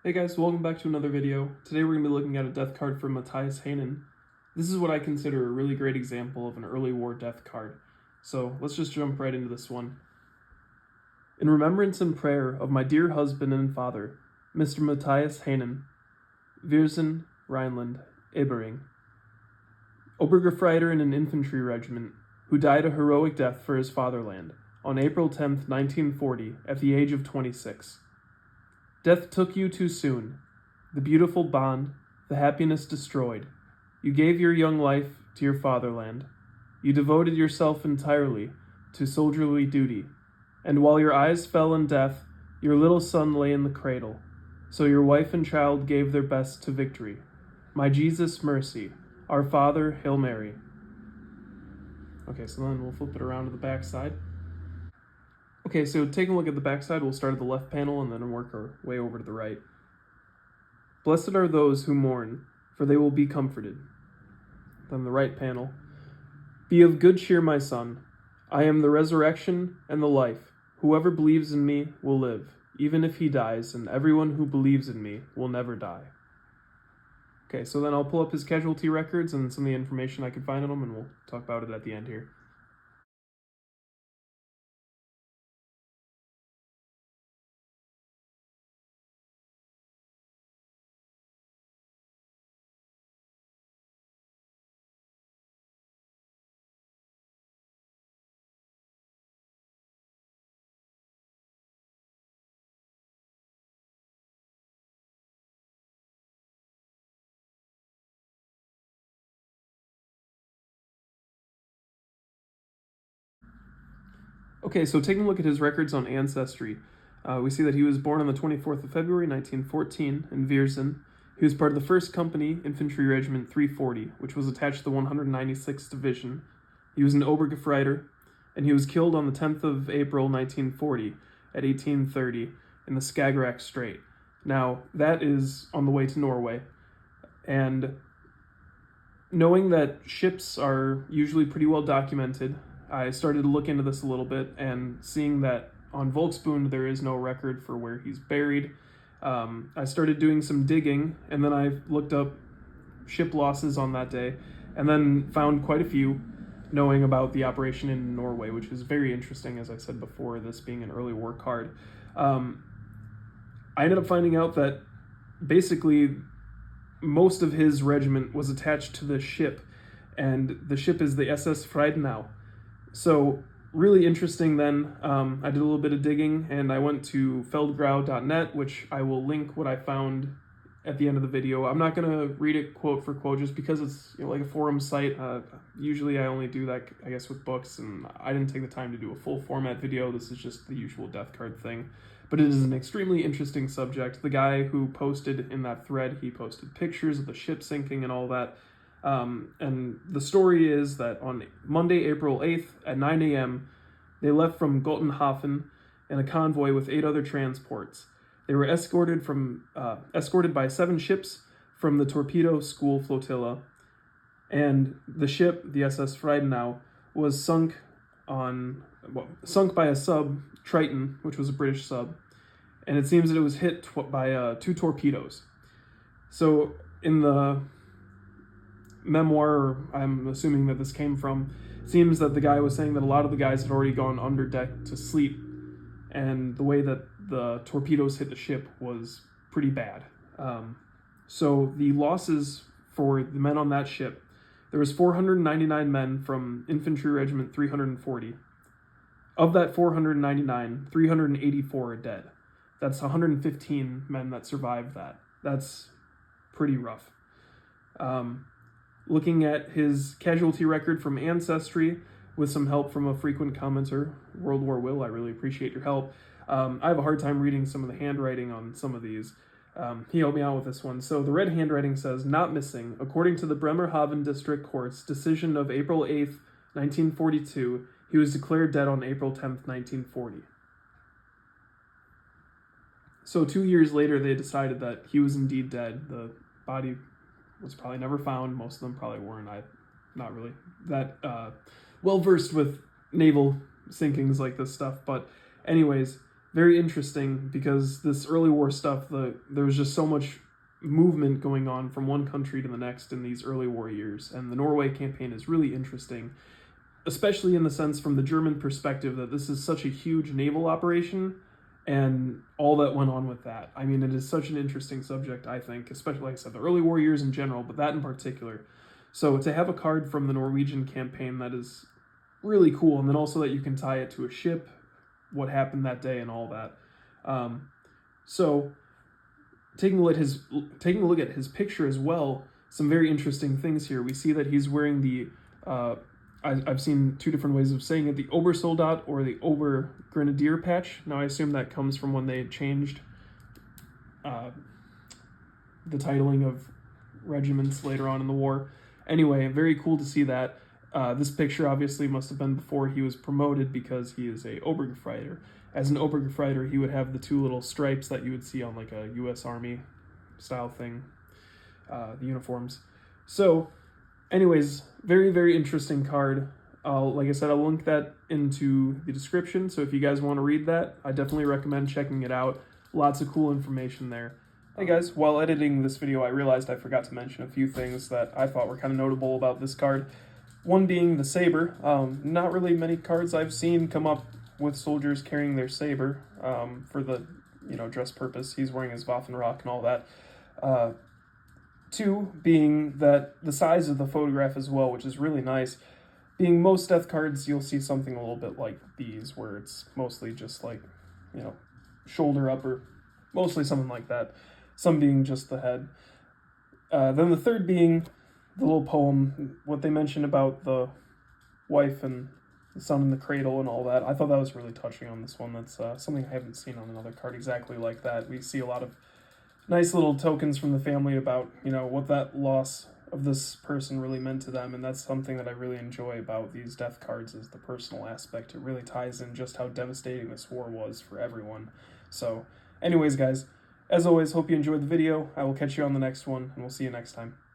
Hey guys, welcome back to another video. Today we're going to be looking at a death card from Mathias Hennen. This is what I consider a really great example of an early war death card. So let's just jump right into this one. In remembrance and prayer of my dear husband and father, Mr. Mathias Hennen, Viersen, Rhineland, Ebering, Obergefreiter in an infantry regiment, who died a heroic death for his fatherland on April 10th, 1940, at the age of 26. Death took you too soon. The beautiful bond, the happiness destroyed. You gave your young life to your fatherland. You devoted yourself entirely to soldierly duty. And while your eyes fell in death, your little son lay in the cradle. So your wife and child gave their best to victory. My Jesus, mercy. Our Father, Hail Mary. Okay, so then we'll flip it around to the back side. Okay, so taking a look at the backside, we'll start at the left panel and then work our way over to the right. Blessed are those who mourn, for they will be comforted. Then the right panel. Be of good cheer, my son. I am the resurrection and the life. Whoever believes in me will live, even if he dies, and everyone who believes in me will never die. Okay, so then I'll pull up his casualty records and some of the information I could find on them, and we'll talk about it at the end here. Okay, so taking a look at his records on Ancestry, we see that he was born on the 24th of February, 1914, in Viersen. He was part of the 1st Company, Infantry Regiment 340, which was attached to the 196th Division. He was an Obergefreiter, and he was killed on the 10th of April, 1940, at 1830, in the Skagerrak Strait. Now, that is on the way to Norway, and knowing that ships are usually pretty well documented, I started to look into this a little bit, and seeing that on Volksbund there is no record for where he's buried, I started doing some digging, and then I looked up ship losses on that day, and then found quite a few, knowing about the operation in Norway, which is very interesting, as I said before, this being an early war card. I ended up finding out that basically most of his regiment was attached to this ship, and the ship is the SS Freidnau. So really interesting then. I did a little bit of digging, and I went to feldgrau.net, which I will link what I found at the end of the video. I'm not going to read it quote for quote just because it's like a forum site. Usually I only do that, I guess, with books, and I didn't take the time to do a full format video. This is just the usual death card thing. But it is an extremely interesting subject. The guy who posted in that thread, he posted pictures of the ship sinking and all that. And the story is that on Monday, April 8th at 9 a.m., they left from Gottenhafen in a convoy with 8 other transports. They were escorted by 7 ships from the torpedo school flotilla, and the ship, the SS Friedenau, was sunk by a sub, Triton, which was a British sub, and it seems that it was hit by 2 torpedoes. So in the memoir, I'm assuming that this came from, it seems that the guy was saying that a lot of the guys had already gone under deck to sleep, and the way that the torpedoes hit the ship was pretty bad. So the losses for the men on that ship, there was 499 men from Infantry Regiment 340. Of that 499, 384 are dead. That's 115 men that survived that. That's pretty rough. Looking at his casualty record from Ancestry, with some help from a frequent commenter, World War Will, I really appreciate your help. I have a hard time reading some of the handwriting on some of these. He helped me out with this one. So the red handwriting says, not missing, according to the Bremerhaven District Court's decision of April 8th, 1942, he was declared dead on April 10th, 1940. So 2 years later, they decided that he was indeed dead. The body was probably never found. Most of them probably weren't. I'm not really that well-versed with naval sinkings like this stuff. But anyways, very interesting because this early war stuff, there was just so much movement going on from one country to the next in these early war years, and the Norway campaign is really interesting, especially in the sense from the German perspective that this is such a huge naval operation and all that went on with that. I mean, it is such an interesting subject, I think, especially, like I said, the early war years in general, but that in particular. So to have a card from the Norwegian campaign that is really cool, and then also that you can tie it to a ship, what happened that day and all that. So taking a look at his picture as well, some very interesting things here. We see that he's wearing the I've seen two different ways of saying it, the Obersoldat or the Obergrenadier patch. Now I assume that comes from when they changed the titling of regiments later on in the war. Anyway, very cool to see that. This picture obviously must have been before he was promoted because he is a Obergefreiter. As an Obergefreiter, he would have the two little stripes that you would see on like a U.S. Army style thing, the uniforms. So anyways, very, very interesting card. Like I said, I'll link that into the description, so if you guys want to read that, I definitely recommend checking it out. Lots of cool information there. Hey guys, while editing this video, I realized I forgot to mention a few things that I thought were kind of notable about this card. One being the saber. Not really many cards I've seen come up with soldiers carrying their saber for the dress purpose. He's wearing his Waffenrock and all that. Two being that the size of the photograph as well, which is really nice. Being most death cards, you'll see something a little bit like these, where it's mostly just like, shoulder up or mostly something like that. Some being just the head. Then the third being the little poem, what they mentioned about the wife and the son in the cradle and all that. I thought that was really touching on this one. That's something I haven't seen on another card exactly like that. We see a lot of nice little tokens from the family about, what that loss of this person really meant to them, and that's something that I really enjoy about these death cards is the personal aspect. It really ties in just how devastating this war was for everyone. So, anyways, guys, as always, hope you enjoyed the video. I will catch you on the next one, and we'll see you next time.